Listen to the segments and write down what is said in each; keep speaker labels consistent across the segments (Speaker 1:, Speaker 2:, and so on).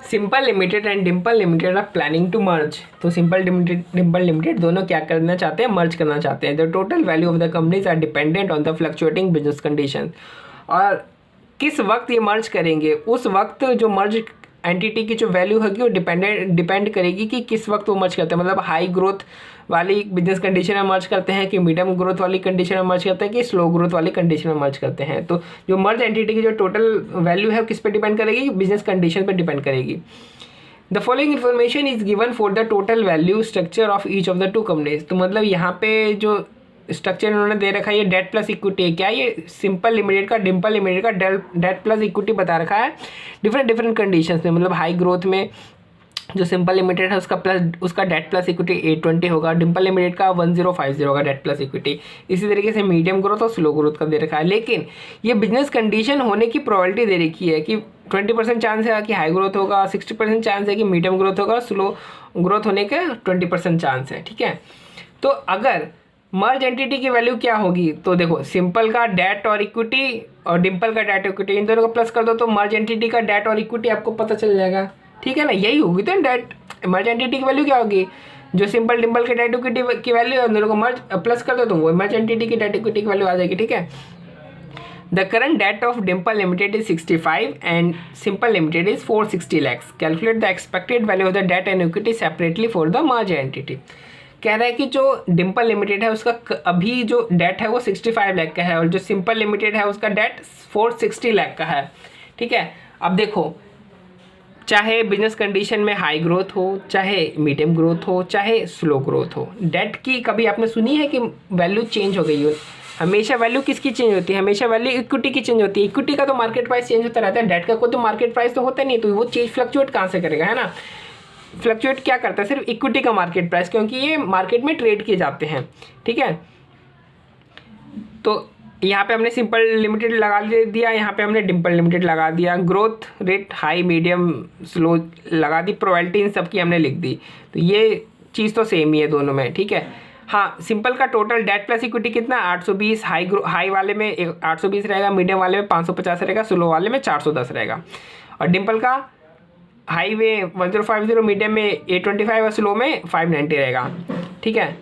Speaker 1: Simple Limited and Dimple Limited are planning to merge. तो Simple Dimple limited दोनों क्या करना चाहते हैं, मर्ज करना चाहते हैं। The total value of the companies are dependent on the fluctuating business condition. और किस वक्त ये मर्ज करेंगे, उस वक्त जो मर्ज एंटिटी की जो वैल्यू होगी वो डिपेंड करेगी कि किस वक्त वो मर्ज करते हैं। मतलब हाई ग्रोथ वाली बिजनेस कंडीशन में मर्ज करते हैं कि मीडियम ग्रोथ वाली कंडीशन में मर्ज करते हैं कि स्लो ग्रोथ वाली कंडीशन में मर्ज करते हैं। तो जो मर्ज एंटिटी की जो टोटल वैल्यू है किस पे डिपेंड करेगी, बिजनेस कंडीशन पे डिपेंड करेगी। The following information is given for the total value structure of each of the two companies. तो मतलब यहाँ पे जो स्ट्रक्चर इन्होंने दे रखा है ये डेट प्लस इक्विटी है। क्या ये सिंपल लिमिटेड का, डिम्पल लिमिटेड का डेट प्लस इक्विटी बता रखा है डिफरेंट कंडीशंस में। मतलब हाई ग्रोथ में जो सिंपल लिमिटेड है उसका डेट प्लस इक्विटी 820 होगा, डिम्पल लिमिटेड का 1050 होगा डेट प्लस इक्विटी। इसी तरीके से मीडियम ग्रोथ और स्लो ग्रोथ का दे रखा है। लेकिन ये बिजनेस कंडीशन होने की प्रोबेबिलिटी दे रखी है कि 20% चांस है कि हाई ग्रोथ होगा, 60% चांस है कि मीडियम ग्रोथ होगा, स्लो ग्रोथ होने का 20% चांस है। ठीक है, तो अगर मर्ज एंटिटी की वैल्यू क्या होगी, तो देखो सिंपल का डेट और इक्विटी और डिम्पल का डेट इक्विटी, इन दोनों को प्लस कर दो तो मर्ज एंटिटी का डेट और इक्विटी आपको पता चल जाएगा। ठीक है ना, यही होगी। तो डेट मर्ज एंटिटी की वैल्यू क्या होगी, जो सिंपल डिम्पल के डेट इक्विटी की वैल्यू है, उन दोनों को मर्ज प्लस कर दो तो वो मर्ज एंटिटी की डेट इक्विटी की वैल्यू आ जाएगी। ठीक है, the current debt of Dimple Limited is 65 and Simple Limited is 460 lakhs। Calculate the expected value of the debt and equity separately for the merge entity. कह रहा है कि जो डिम्पल लिमिटेड है उसका अभी जो डेट है वो 65 लाख का है और जो सिंपल लिमिटेड है उसका डेट 460 लाख का है। ठीक है, अब देखो चाहे बिजनेस कंडीशन में हाई ग्रोथ हो, चाहे मीडियम ग्रोथ हो, चाहे स्लो ग्रोथ हो, डेट की कभी आपने सुनी है कि वैल्यू चेंज हो गई हो? हमेशा वैल्यू किसकी चेंज होती है, हमेशा वैल्यू इक्विटी की चेंज होती है। इक्विटी का तो मार्केट प्राइस चेंज होता रहता है, डेट का कोई तो मार्केट प्राइस तो होता नहीं, तो वो चेंज फ्लक्चुएट कहाँ से करेगा, है ना। फ्लक्चुएट क्या करता है, सिर्फ इक्विटी का मार्केट प्राइस, क्योंकि ये मार्केट में ट्रेड किए जाते हैं। ठीक है, तो यहाँ पे हमने सिंपल लिमिटेड लगा दिया, यहाँ पे हमने डिम्पल लिमिटेड लगा दिया, growth rate high medium slow लगा दी, प्रोबेबिलिटी इन सब की हमने लिख दी। तो ये चीज़ तो सेम ही है दोनों में। ठीक है, हाँ सिंपल का टोटल डेट प्लस इक्विटी कितना 820, हाई वाले में 820 रहेगा, मीडियम वाले में 550 रहेगा, स्लो वाले में 410 रहेगा। और डिम्पल का हाई में 1050, मीडियम में 825 और स्लो में 590 रहेगा। ठीक है,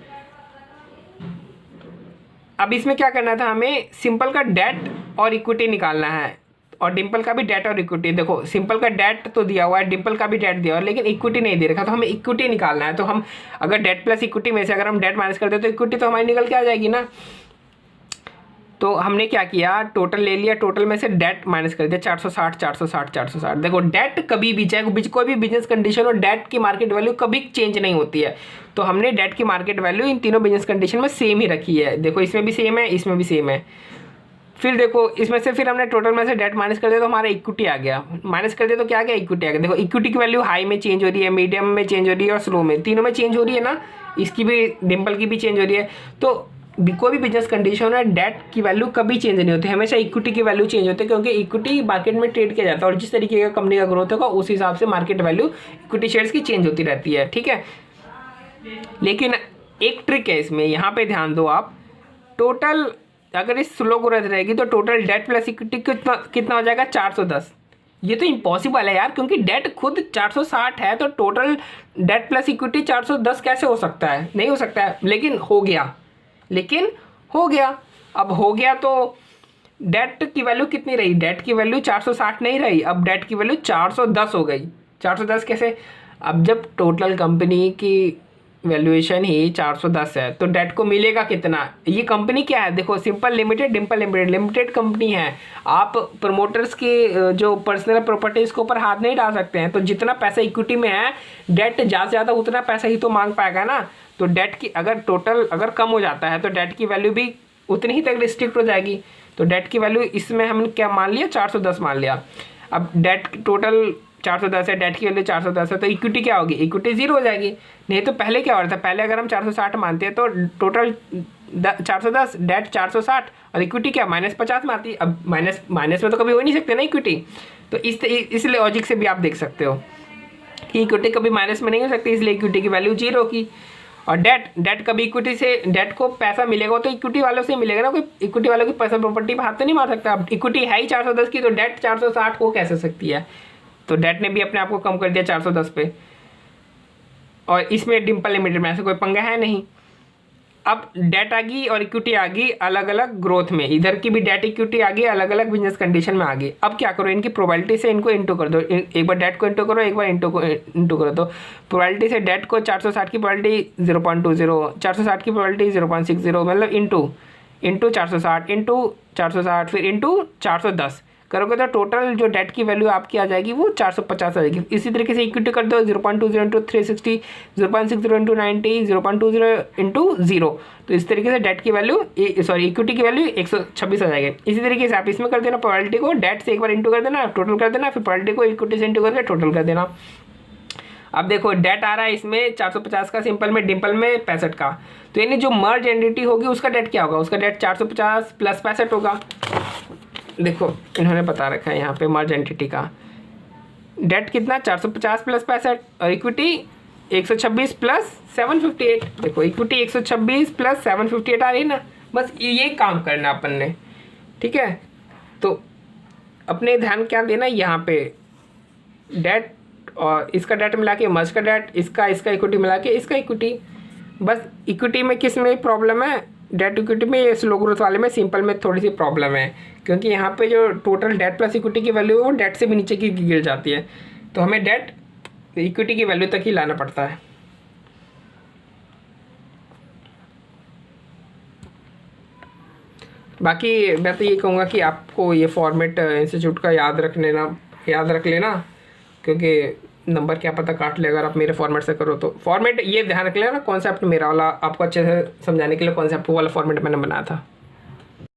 Speaker 1: अब इसमें क्या करना था, हमें सिंपल का डेट और इक्विटी निकालना है और डिम्पल का भी डेट और इक्विटी। देखो सिंपल का डेट तो दिया हुआ है, डिम्पल का भी डेट दिया हुआ है, लेकिन इक्विटी नहीं दे रखा, तो हमें इक्विटी निकालना है। तो हम अगर डेट प्लस इक्विटी में से अगर हम डेट माइनस कर दे तो इक्विटी तो हमारी निकल के आ जाएगी ना। तो हमने क्या किया, टोटल ले लिया, टोटल में से डेट माइनस कर दिया 460 460 460। देखो डेट कभी भी, चाहे कोई भी बिजनेस कंडीशन हो, डेट की मार्केट वैल्यू कभी चेंज नहीं होती है। तो हमने डेट की मार्केट वैल्यू इन तीनों बिजनेस कंडीशन में सेम ही रखी है। देखो इसमें भी सेम है, इसमें भी सेम है। फिर देखो इसमें से फिर हमने टोटल में से डेट माइनस कर दिया तो हमारा इक्विटी आ गया, माइनस कर दिया तो क्या आ गया, इक्विटी आ गया। देखो इक्विटी की वैल्यू हाई में चेंज हो रही है, मीडियम में चेंज हो रही है और स्लो में, तीनों में चेंज हो रही है ना। इसकी भी, डिम्पल की भी चेंज हो रही है। तो कोई भी बिजनेस कंडीशन है, डेट की वैल्यू कभी चेंज नहीं होती, हमेशा इक्विटी की वैल्यू चेंज होती है, क्योंकि इक्विटी मार्केट में ट्रेड किया जाता है और जिस तरीके का कंपनी का ग्रोथ होगा उस हिसाब से मार्केट वैल्यू इक्विटी शेयर्स की चेंज होती रहती है। ठीक है, लेकिन एक ट्रिक है इसमें, यहाँ पे ध्यान दो आप। टोटल अगर इस स्लो ग्रोथ रहेगी तो टोटल डेट प्लस इक्विटी कितना हो जाएगा, 410। ये तो इम्पॉसिबल है यार, क्योंकि डेट खुद 460 है, तो टोटल डेट प्लस इक्विटी 410 कैसे हो सकता है, नहीं हो सकता है। लेकिन हो गया, अब हो गया तो डेट की वैल्यू कितनी रही, डेट की वैल्यू 460 नहीं रही, अब डेट की वैल्यू 410 हो गई। 410 कैसे, अब जब टोटल कंपनी की वैल्यूएशन ही 410 है तो डेट को मिलेगा कितना। ये कंपनी क्या है, देखो simple limited, Dimple limited, limited company है। आप प्रमोटर्स की जो पर्सनल प्रॉपर्टीज के ऊपर हाथ नहीं डाल सकते हैं, तो जितना पैसा इक्विटी में है, डेट ज़्यादा से ज़्यादा उतना पैसा ही तो मांग पाएगा ना। तो डेट की अगर टोटल अगर कम हो जाता है तो डेट की वैल्यू भी उतनी ही तक रिस्ट्रिक्ट हो जाएगी। तो डेट की वैल्यू इसमें हमने क्या मान लिया, 410 मान लिया। अब डेट टोटल 410 है, डेट की वैल्यू 410 है, तो इक्विटी क्या होगी, इक्विटी जीरो हो जाएगी। नहीं तो पहले क्या हो रहा था, पहले अगर हम 460 मानते हैं तो टोटल 410, डेट 460 और इक्विटी क्या -50 में आती। अब माइनस में तो कभी हो नहीं सकते ना इक्विटी। तो इस लॉजिक से भी आप देख सकते हो कि इक्विटी कभी माइनस में नहीं हो सकती, इसलिए इक्विटी की वैल्यू जीरो की। और डेट कभी इक्विटी से, डेट को पैसा मिलेगा तो इक्विटी वालों से मिलेगा ना, कोई इक्विटी वालों की पर्सनल प्रॉपर्टी पर हाथ तो नहीं मार सकता। अब इक्विटी है ही 410 की, तो डेट 460 हो कैसे सकती है, तो डेट ने भी अपने आप को कम कर दिया 410 पे, और इसमें डिम्पल लिमिटेड में ऐसा कोई पंगा है नहीं। अब डेट आ गई और इक्विटी आ गई अलग अलग ग्रोथ में, इधर की भी डेट इक्विटी आ गई अलग अलग बिजनेस कंडीशन में आ गई। अब क्या करो, इनकी प्रोबेबिलिटी से इनको इंटू कर दो, एक बार डेट को इंटू करो, एक बार इंटू करो। तो प्रोबेबिलिटी से डेट को 460 की प्रोबेबिलिटी 0.20, 460 की प्रोबेबिलिटी 0.60, मतलब इंटू 460 फिर इंटू 410 करोगे तो टोटल जो डेट की वैल्यू आपकी आ जाएगी वो 450 आ जाएगी। इसी तरीके से इक्विटी कर दो 0.20 इंटू 360, 0.60 इंटू 90, 0.20 इंटू 0। तो इस तरीके से डेट की वैल्यू इक्विटी की वैल्यू 126 आ जाएगी। इसी तरीके से आप इसमें कर देना, प्रोबेबिलिटी को डेट से एक बार इंटू कर देना, टोटल कर देना, फिर प्रोबेबिलिटी को इक्विटी से इंटू करके टोटल कर देना। अब देखो डेट आ रहा है इसमें 450 का, सिंपल में, डिम्पल में 65 का। तो यानी जो मर्ज एंटिटी होगी उसका डेट क्या होगा, उसका डेट 450 प्लस 65 होगा। देखो इन्होंने बता रखा है यहाँ पे मर्ज एंटिटी का डेट कितना 450 प्लस 65 और इक्विटी 126 प्लस 758। देखो इक्विटी 126 प्लस 758 आ रही है ना, बस ये काम करना अपन ने, ठीक है। तो अपने ध्यान क्या देना यहाँ पे, डेट और इसका डेट मिला के मर्ज का डेट, इसका इक्विटी मिला के इसका इक्विटी। बस इक्विटी में किस में प्रॉब्लम है, डेट इक्विटी में, स्लो ग्रोथ वाले में सिंपल में थोड़ी सी प्रॉब्लम है, क्योंकि यहाँ पे जो टोटल डेट प्लस इक्विटी की वैल्यू है वो डेट से भी नीचे की गिर जाती है, तो हमें डेट इक्विटी की वैल्यू तक ही लाना पड़ता है। बाकी मैं तो ये कहूँगा कि आपको ये फॉर्मेट इंस्टीट्यूट का याद रख लेना, क्योंकि नंबर क्या पता काट ले अगर आप मेरे फॉर्मेट से करो। तो फॉर्मेट ये ध्यान रख लेना, कॉन्सेप्ट मेरा वाला आपको अच्छे से समझाने के लिए कॉन्सेप्ट वाला फॉर्मेट मैंने बनाया था।